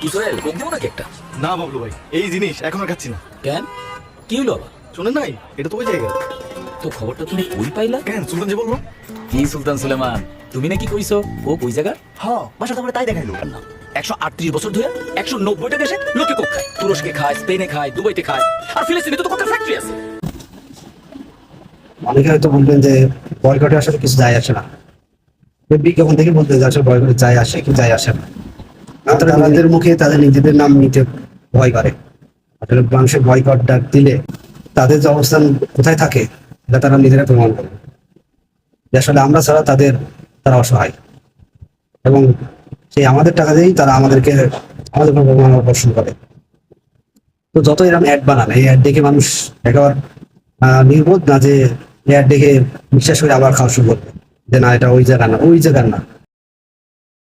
কি সোহেল কোক দেবো নাকি একটা? না বাবলু ভাই, এই জিনিস এখন আর খাচ্ছি না। কেন, কি হলো আবার? শোনেন নাই, এটা তো ওই জায়গা। তো খবরটা তুমি কই পাইলা? কেন, সুলতান যে বললো। কি সুলতান সুলেমান, তুমি নাকি কইছো ও কই জায়গা? বাসা তো তাই দেখাইলো। 138 বছর ধরে 190টা দেশে লোকে কোক খায়। তুরস্কে খায়, স্পেনে খায়, দুবাইতে খায়, আর ফিলিস্তিনে তো কোকের ফ্যাক্টরি আছে। অনেকে হয়তো বলবেন যে বয়কটে আসলে কিছু যায় আসে না, বিজ্ঞাপন থেকে বলতে যে আসলে বয়কটে যায় আসে কি যায় আসে না। তারা নিজেদের মুখে তাদের নিজেদের নাম নিতে ভয় করে। আসলে মানুষের বয়কট ডাক দিলে তাদের যে অবস্থান কোথায় থাকে এটা তারা নিজেরা প্রমাণ করে যে আসলে আমরা ছাড়া তারা অসহায়, এবং সেই আমাদের টাকা দিয়েই তারা আমাদের উপর প্রমাণ আকর্ষণ করে। তো যত এরকম অ্যাড বানান, এই অ্যাড দেখে মানুষ একেবারে নির্বোধ না যে এই অ্যাড দেখে বিশ্বাস করে আবার খাওয়া শুরু করবে যে না এটা ওই জায়গা না, ওই জায়গার না।